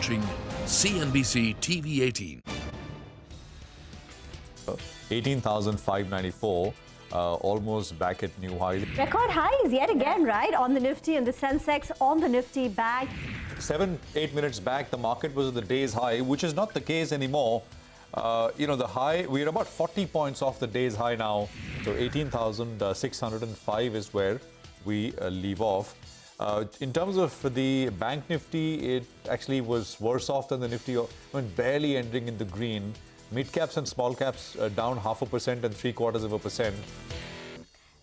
watching CNBC-TV18. 18,594, almost back at new highs. Record highs yet again, right? On the Nifty and the sensex on the Nifty bag. 7-8 minutes back, the market was at the day's high, which is not the case anymore. The high, we're about 40 points off the day's high now. So 18,605 is where we leave off. In terms of the bank Nifty, it actually was worse off than the Nifty, barely ending in the green. Mid caps and small caps down 0.5% and 0.75%.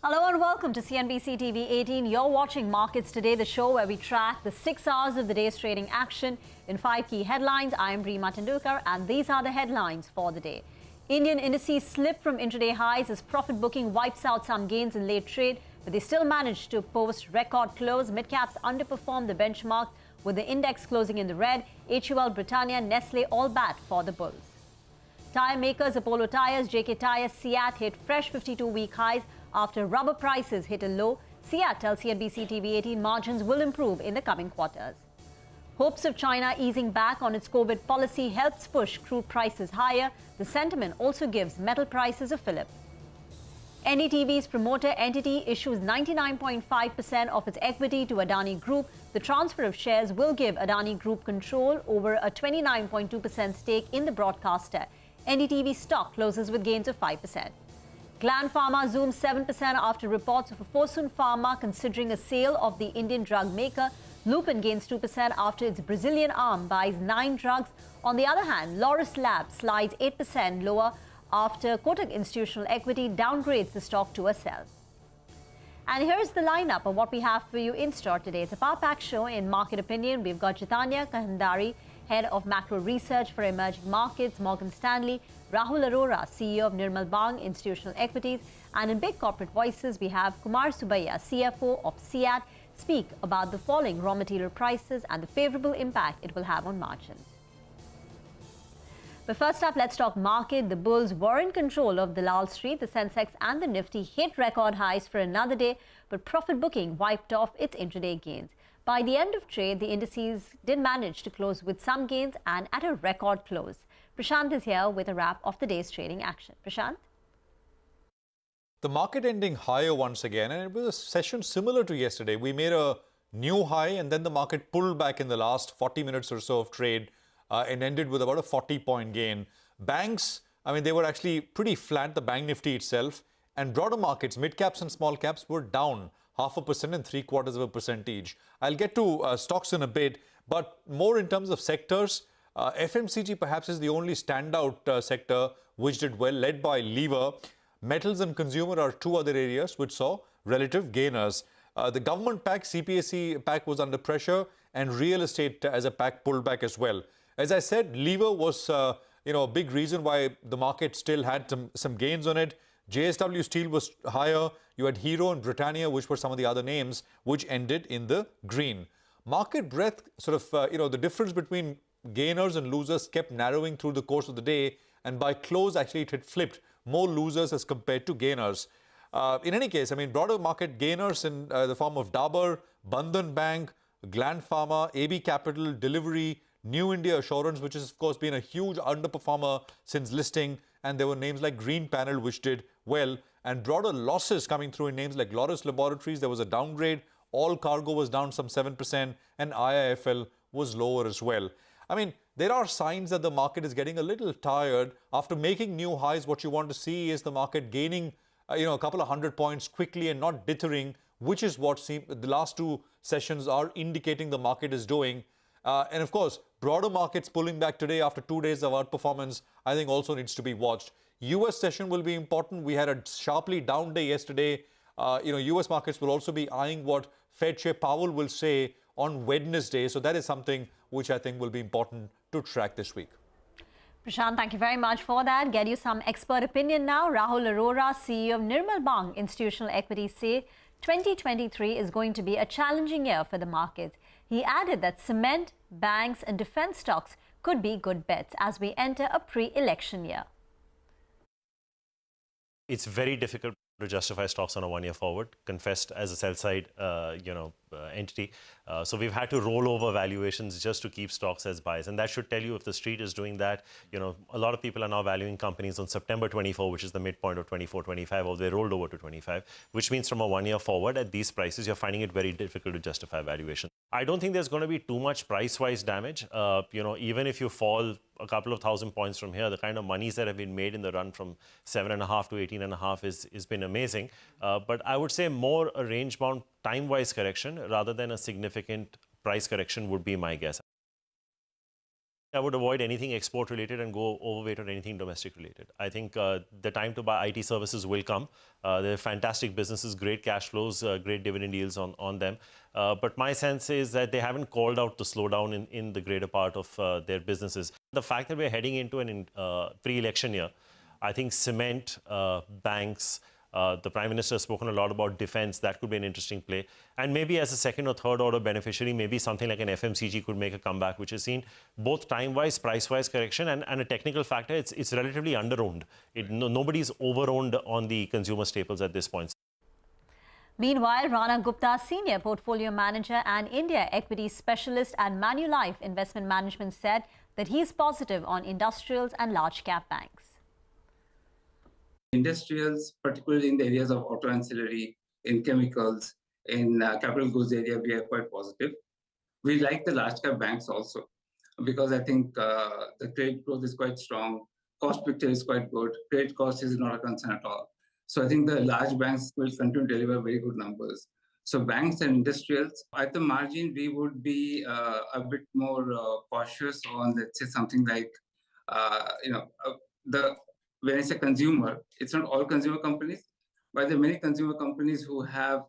Hello and welcome to CNBC TV 18. You're watching Markets Today, the show where we track the 6 hours of the day's trading action in 5 key headlines. I am Rima Tendulkar and these are the headlines for the day. Indian indices slip from intraday highs as profit booking wipes out some gains in late trade, but they still managed to post record close. Mid-caps underperformed the benchmark with the index closing in the red. HUL, Britannia, Nestle all bat for the bulls. Tyre makers Apollo Tyres, JK Tyres, CEAT hit fresh 52-week highs after rubber prices hit a low. CEAT tells CNBC TV 18 margins will improve in the coming quarters. Hopes of China easing back on its COVID policy helps push crude prices higher. The sentiment also gives metal prices a fillip. NDTV's promoter entity issues 99.5% of its equity to Adani Group. The transfer of shares will give Adani Group control over a 29.2% stake in the broadcaster. NDTV stock closes with gains of 5%. Gland Pharma zooms 7% after reports of a Fosun Pharma considering a sale of the Indian drug maker. Lupin gains 2% after its Brazilian arm buys 9 drugs. On the other hand, Laurus Labs slides 8% lower after Kotak Institutional Equity downgrades the stock to a sell. And here's the lineup of what we have for you in store today. It's a power-packed show in Market Opinion. We've got Britannia Kahandari, Head of Macro Research for Emerging Markets, Morgan Stanley, Rahul Arora, CEO of Nirmal Bang Institutional Equities, and in Big Corporate Voices, we have Kumar Subbiah, CFO of CEAT, speak about the falling raw material prices and the favorable impact it will have on margins. But first up, let's talk market. The bulls were in control of the Lal Street. The Sensex and the Nifty hit record highs for another day, but profit booking wiped off its intraday gains. By the end of trade, the indices did manage to close with some gains and at a record close. Prashant is here with a wrap of the day's trading action. Prashant? The market ending higher once again, and it was a session similar to yesterday. We made a new high and then the market pulled back in the last 40 minutes or so of trade and ended with about a 40-point gain. Banks, they were actually pretty flat, the bank Nifty itself, and broader markets, mid-caps and small caps, were down 0.5% and 0.75% each. I'll get to stocks in a bit, but more in terms of sectors, FMCG perhaps is the only standout sector which did well, led by lever. Metals and consumer are two other areas which saw relative gainers. The government pack, CPSE pack, was under pressure, and real estate as a pack pulled back as well. As I said, lever was a big reason why the market still had some gains on it. JSW Steel was higher. You had Hero and Britannia, which were some of the other names, which ended in the green. Market breadth, the difference between gainers and losers kept narrowing through the course of the day, and by close, actually, it had flipped. More losers as compared to gainers. In any case, broader market gainers in the form of Dabur, Bandhan Bank, Gland Pharma, AB Capital, Delivery, New India Assurance, which has, of course, been a huge underperformer since listing, and there were names like Green Panel, which did well, and broader losses coming through in names like Laurus Laboratories. There was a downgrade. All Cargo was down some 7%, and IIFL was lower as well. There are signs that the market is getting a little tired. After making new highs, what you want to see is the market gaining, a couple of 100 points quickly and not dithering, which is what the last two sessions are indicating the market is doing. And of course, broader markets pulling back today after 2 days of outperformance, I think also needs to be watched. US session will be important. We had a sharply down day yesterday. US markets will also be eyeing what Fed Chair Powell will say on Wednesday. So that is something which I think will be important to track this week. Prashant, thank you very much for that. Get you some expert opinion now. Rahul Arora, CEO of Nirmal Bang Institutional Equities, say 2023 is going to be a challenging year for the markets. He added that cement, banks and defense stocks could be good bets as we enter a pre-election year. It's very difficult to justify stocks on a one-year forward, confessed as a sell-side, entity. So we've had to roll over valuations just to keep stocks as buys. And that should tell you if the street is doing that. A lot of people are now valuing companies on September 24, which is the midpoint of 24, 25, or they rolled over to 25, which means from a one-year forward at these prices, you're finding it very difficult to justify valuation. I don't think there's going to be too much price-wise damage. Even if you fall a couple of thousand points from here, the kind of monies that have been made in the run from 7.5 to 18.5 has been amazing. But I would say more a range-bound time-wise correction rather than a significant price correction would be my guess. I would avoid anything export-related and go overweight on anything domestic-related. I think the time to buy IT services will come. They're fantastic businesses, great cash flows, great dividend yields on them. But my sense is that they haven't called out the slowdown in the greater part of their businesses. The fact that we're heading into an pre-election year, I think cement, banks, the Prime Minister has spoken a lot about defense. That could be an interesting play. And maybe as a second or third order beneficiary, maybe something like an FMCG could make a comeback, which has seen both time-wise, price-wise correction and a technical factor. It's relatively under-owned. Nobody's over-owned on the consumer staples at this point. Meanwhile, Rana Gupta, Senior Portfolio Manager and India Equity Specialist at Manulife Investment Management, said that he's positive on industrials and large-cap banks. Industrials, particularly in the areas of auto ancillary, in chemicals, in capital goods area, we are quite positive. We like the large cap banks also, because I think the credit growth is quite strong, cost picture is quite good, credit cost is not a concern at all. So I think the large banks will continue to deliver very good numbers. So banks and industrials, at the margin, we would be a bit more cautious on, let's say, something like, when I say consumer, it's not all consumer companies, but there are many consumer companies who have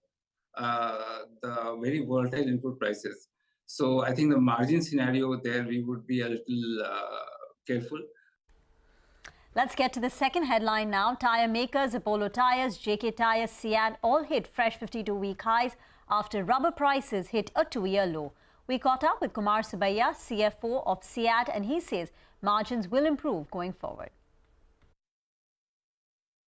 the very volatile input prices. So I think the margin scenario there, we would be a little careful. Let's get to the second headline now. Tire makers Apollo Tyres, JK Tyre, CEAT all hit fresh 52-week highs after rubber prices hit a 2-year low. We caught up with Kumar Subbiah, CFO of CEAT, and he says margins will improve going forward.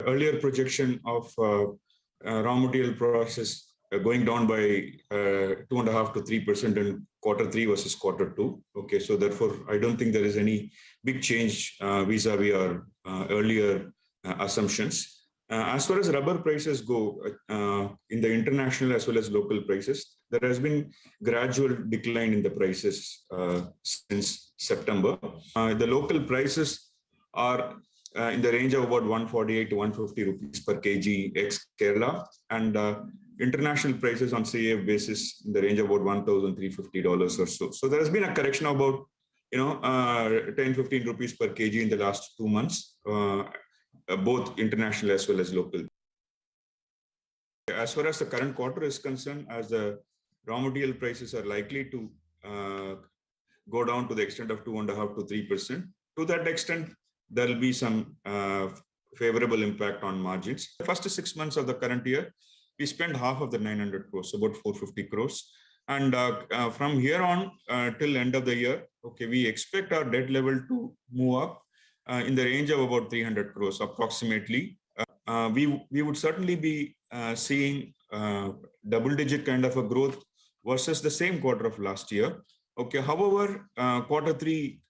Earlier projection of raw material prices going down by 2.5% to 3% in Q3 versus Q2. Okay, so therefore, I don't think there is any big change vis-a-vis our earlier assumptions. As far as rubber prices go, in the international as well as local prices, there has been gradual decline in the prices since September. The local prices are in the range of about 148 to 150 rupees per kg ex Kerala, and international prices on CAF basis in the range of about $1,350 or so. So there has been a correction of about 10-15 rupees per kg in the last 2 months, both international as well as local. As far as the current quarter is concerned, as the raw material prices are likely to go down to the extent of 2.5% to 3%, to that extent, there will be some favorable impact on margins. The first 6 months of the current year, we spent half of the 900 crores, about 450 crores. And from here on till end of the year, okay, we expect our debt level to move up in the range of about 300 crores approximately. We would certainly be seeing double-digit kind of a growth versus the same quarter of last year. Okay, however, Q3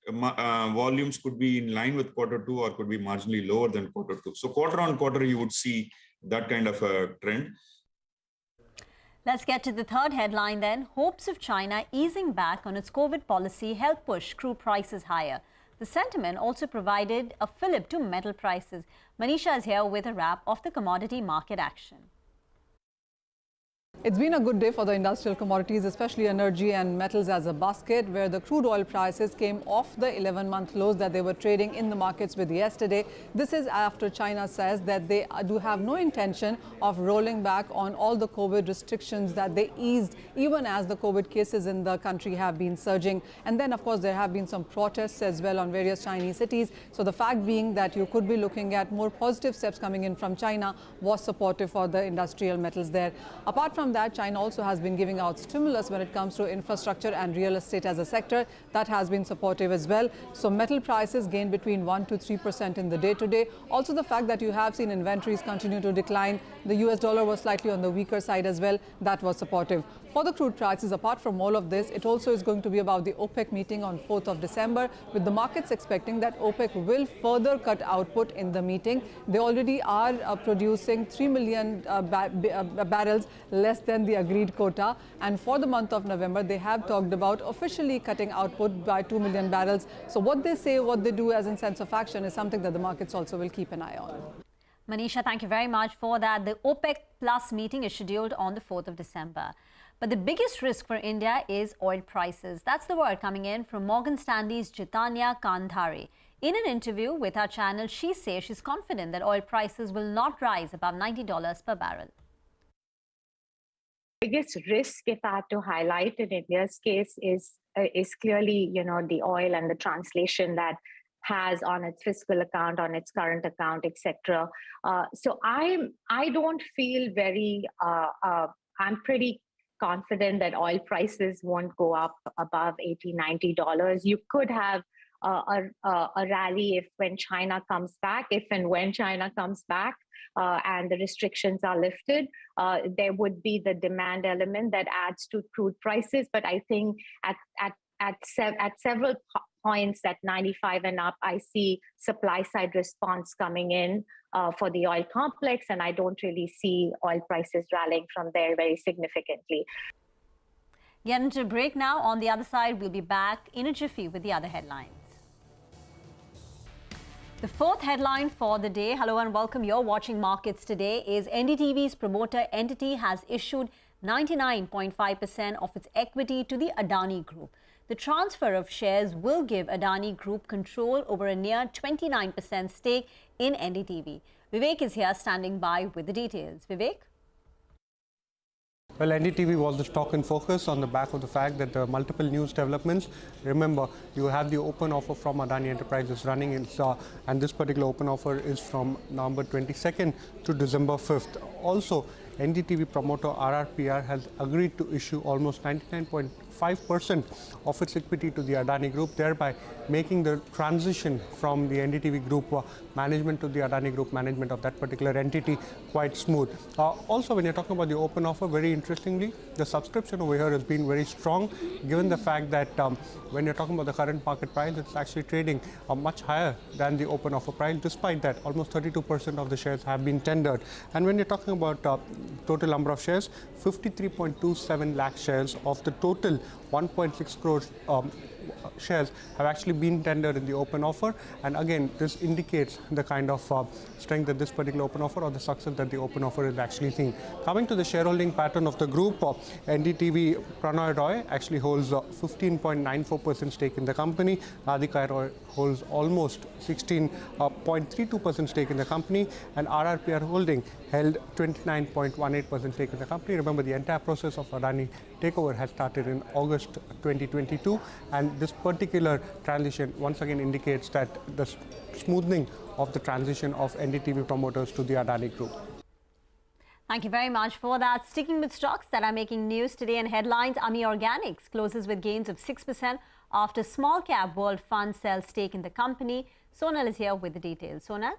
volumes could be in line with Q2 or could be marginally lower than Q2. So quarter on quarter, you would see that kind of a trend. Let's get to the third headline then. Hopes of China easing back on its COVID policy help push crude prices higher. The sentiment also provided a fillip to metal prices. Manisha is here with a wrap of the commodity market action. It's been a good day for the industrial commodities, especially energy and metals as a basket, where the crude oil prices came off the 11-month lows that they were trading in the markets with yesterday. This is after China says that they do have no intention of rolling back on all the COVID restrictions that they eased, even as the COVID cases in the country have been surging. And then, of course, there have been some protests as well on various Chinese cities. So the fact being that you could be looking at more positive steps coming in from China was supportive for the industrial metals there. Apart from from that, China also has been giving out stimulus when it comes to infrastructure and real estate as a sector. That has been supportive as well. So metal prices gained between 1 to 3% in the day-to-day. Also the fact that you have seen inventories continue to decline. The US dollar was slightly on the weaker side as well. That was supportive. For the crude prices, apart from all of this, it also is going to be about the OPEC meeting on 4th of December, with the markets expecting that OPEC will further cut output in the meeting. They already are producing 3 million barrels less than the agreed quota. And for the month of November, they have talked about officially cutting output by 2 million barrels. So what they say, what they do as in sense of action is something that the markets also will keep an eye on. Manisha, thank you very much for that. The OPEC Plus meeting is scheduled on the 4th of December. But the biggest risk for India is oil prices. That's the word coming in from Morgan Stanley's Britannia. In an interview with our channel, she says she's confident that oil prices will not rise above $90 per barrel. Biggest risk, if I had to highlight in India's case, is clearly, the oil and the translation that has on its fiscal account, on its current account, etc. So I don't feel very. I'm pretty confident that oil prices won't go up above $80-90. You could have a rally when China comes back, if and when China comes back, and the restrictions are lifted. There would be the demand element that adds to crude prices. But I think at several points at 95 and up, I see supply side response coming in for the oil complex, and I don't really see oil prices rallying from there very significantly. Get into a break now. On the other side, we'll be back in a jiffy with the other headlines. The fourth headline for the day, hello and welcome. You're watching Markets Today, is NDTV's promoter entity has issued 99.5% of its equity to the Adani Group. The transfer of shares will give Adani Group control over a near 29% stake in NDTV. Vivek is here standing by with the details. Vivek? Well, NDTV was the stock in focus on the back of the fact that there are multiple news developments. Remember, you have the open offer from Adani Enterprises running, and this particular open offer is from November 22nd to December 5th. Also, NDTV promoter RRPR has agreed to issue almost 99.5% of its equity to the Adani Group, thereby making the transition from the NDTV Group management to the Adani Group management of that particular entity quite smooth. Also, when you're talking about the open offer, very interestingly, the subscription over here has been very strong, given the fact that when you're talking about the current market price, it's actually trading much higher than the open offer price. Despite that, almost 32% of the shares have been tendered. And when you're talking about total number of shares, 53.27 lakh shares of the total 1.6 crores shares have actually been tendered in the open offer. And again, this indicates the kind of strength that this particular open offer, or the success that the open offer is actually seeing. Coming to the shareholding pattern of the group, NDTV Prannoy Roy actually holds 15.94% stake in the company. Radhika Roy holds almost 16.32% stake in the company, and RRPR Holding held 29.18% stake in the company. Remember, the entire process of Adani takeover has started in August 2022, and this particular transition once again indicates that the smoothing of the transition of NDTV promoters to the Adani Group. Thank you very much for that. Sticking with stocks that are making news today and headlines, Ami Organics closes with gains of 6% after small cap world fund sells stake in the company. Sonal is here with the details. Sonal?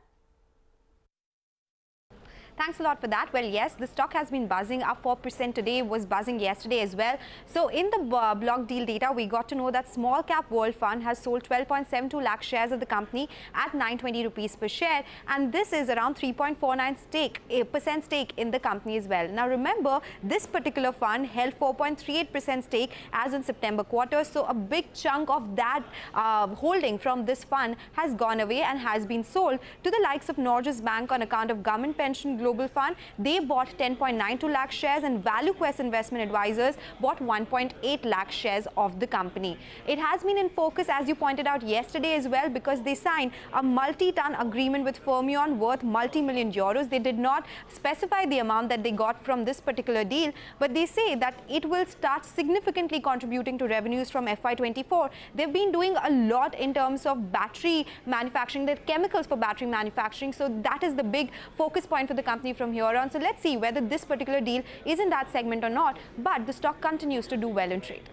Thanks a lot for that. Well, yes, the stock has been buzzing up 4% today, was buzzing yesterday as well. So in the block deal data, we got to know that Small Cap World Fund has sold 12.72 lakh shares of the company at 920 rupees per share. And this is around 3.49% stake in the company as well. Now, remember, this particular fund held 4.38% stake as in September quarter. So a big chunk of that holding from this fund has gone away and has been sold to the likes of Norges Bank on account of government pension Global Fund. They bought 10.92 lakh shares, and ValueQuest Investment Advisors bought 1.8 lakh shares of the company. It has been in focus, as you pointed out yesterday as well, because they signed a multi-ton agreement with Fermion worth multi-million euros. They did not specify the amount that they got from this particular deal, but they say that it will start significantly contributing to revenues from FY24. They've been doing a lot in terms of battery manufacturing, the chemicals for battery manufacturing. So that is the big focus point for the company. company from here on. So let's see whether this particular deal is in that segment or not. But the stock continues to do well in trade.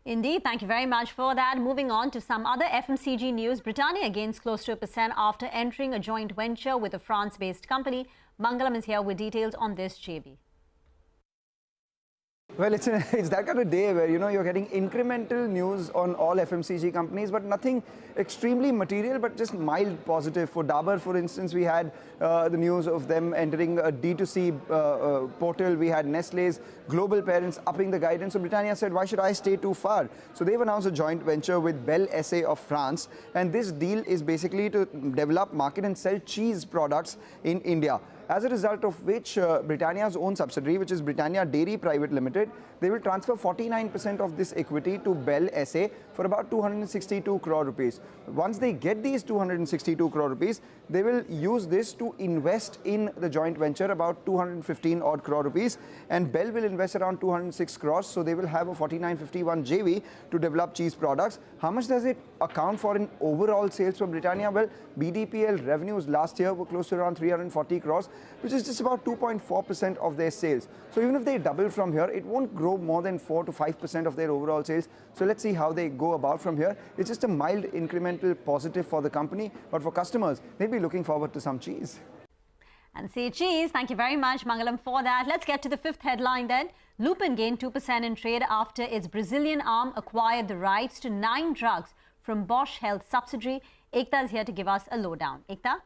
Indeed, thank you very much for that. Moving on to some other FMCG news. Britannia gains close to 1% after entering a joint venture with a France-based company. Mangalam is here with details on this, JB. Well, it's that kind of day where, you're getting incremental news on all FMCG companies, but nothing extremely material, but just mild positive. For Dabur, for instance, we had the news of them entering a D2C portal. We had Nestlé's global parents upping the guidance. So Britannia said, why should I stay too far? So they've announced a joint venture with Bel SA of France. And this deal is basically to develop, market and sell cheese products in India. As a result of which Britannia's own subsidiary, which is Britannia Dairy Private Limited, they will transfer 49% of this equity to Bel SA for about 262 crore rupees. Once they get these 262 crore rupees, they will use this to invest in the joint venture about 215 odd crore rupees, and Bel will invest around 206 crores, so they will have a 49-51 JV to develop cheese products. How much does it account for in overall sales for Britannia? Well, BDPL revenues last year were close to around 340 crores, which is just about 2.4% of their sales. So even if they double from here, it won't grow more than 4 to 5% of their overall sales. So let's see how they go about from here. It's just a mild incremental positive for the company, but for customers, they'll be looking forward to some cheese. And say cheese. Thank you very much, Mangalam, for that. Let's get to the fifth headline then. Lupin gained 2% in trade after its Brazilian arm acquired the rights to 9 drugs from Bosch Health subsidiary. Ekta is here to give us a lowdown. Ekta?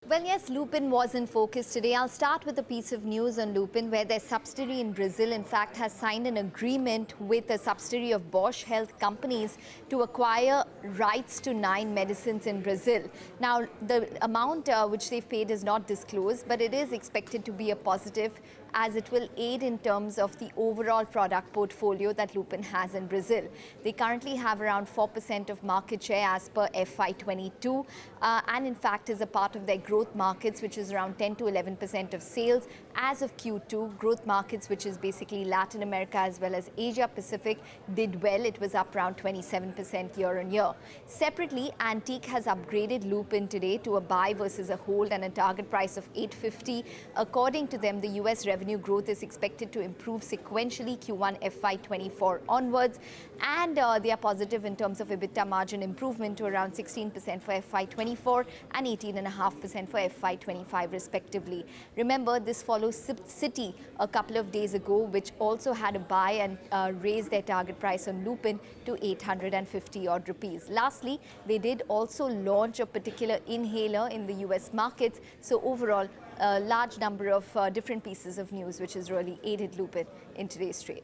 Well, yes, Lupin was in focus today. I'll start with a piece of news on Lupin, where their subsidiary in Brazil, in fact, has signed an agreement with a subsidiary of Bosch Health companies to acquire rights to 9 medicines in Brazil. Now, the amount which they've paid is not disclosed, but it is expected to be a positive, as it will aid in terms of the overall product portfolio that Lupin has in Brazil. They currently have around 4% of market share as per FY22, and in fact is a part of their growth markets, which is around 10 to 11% of sales as of Q2. Growth markets, which is basically Latin America as well as Asia Pacific, did well. It was up around 27% year on year. Separately, Antique has upgraded Lupin today to a buy versus a hold and a target price of $850. According to them, the US revenue growth is expected to improve sequentially Q1 FY24 onwards, and they are positive in terms of EBITDA margin improvement to around 16% for FY24 and 18.5% for FY25 respectively. Remember, this follows Citi a couple of days ago, which also had a buy and raised their target price on Lupin to 850 odd rupees. Lastly, they did also launch a particular inhaler in the US markets. So overall, a large number of different pieces of news which has really aided Lupin in today's trade.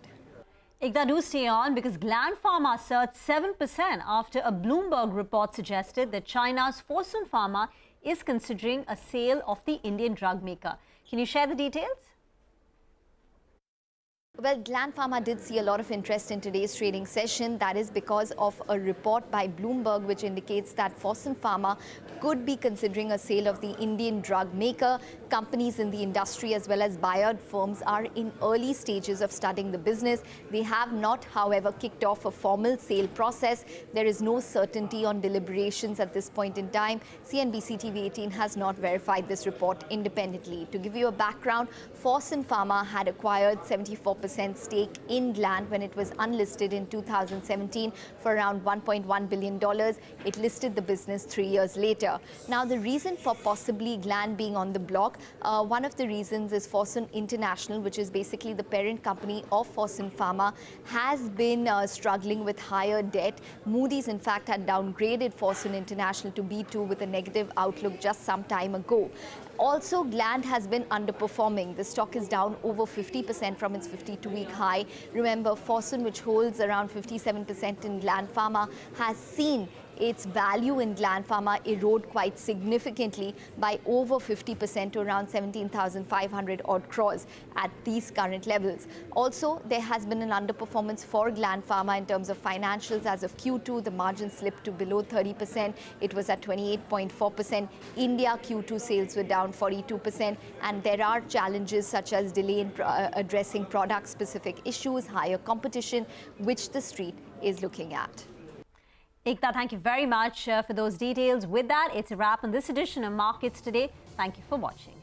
Ekta, do stay on, because Gland Pharma surged 7% after a Bloomberg report suggested that China's Fosun Pharma is considering a sale of the Indian drug maker. Can you share the details? Well, Gland Pharma did see a lot of interest in today's trading session. That is because of a report by Bloomberg which indicates that Fosun Pharma could be considering a sale of the Indian drug maker. Companies in the industry as well as buyout firms are in early stages of studying the business. They have not, however, kicked off a formal sale process. There is no certainty on deliberations at this point in time. CNBC-TV18 has not verified this report independently. To give you a background, Fosun Pharma had acquired 74% stake in Gland when it was unlisted in 2017 for around $1.1 billion. It listed the business 3 years later. Now, the reason for possibly Gland being on the block, one of the reasons is Fosun International, which is basically the parent company of Fosun Pharma, has been struggling with higher debt. Moody's, in fact, had downgraded Fosun International to B2 with a negative outlook just some time ago. Also, Gland has been underperforming. The stock is down over 50% from its 52-week high. Remember, Fosun, which holds around 57% in Gland Pharma, has seen its value in Gland Pharma erode quite significantly by over 50% to around 17,500 odd crores at these current levels. Also, there has been an underperformance for Gland Pharma in terms of financials. As of Q2, the margin slipped to below 30%. It was at 28.4%. India Q2 sales were down 42%, and there are challenges such as delay in addressing product-specific issues, higher competition, which the street is looking at. Ekta, thank you very much for those details. With that, it's a wrap on this edition of Markets Today. Thank you for watching.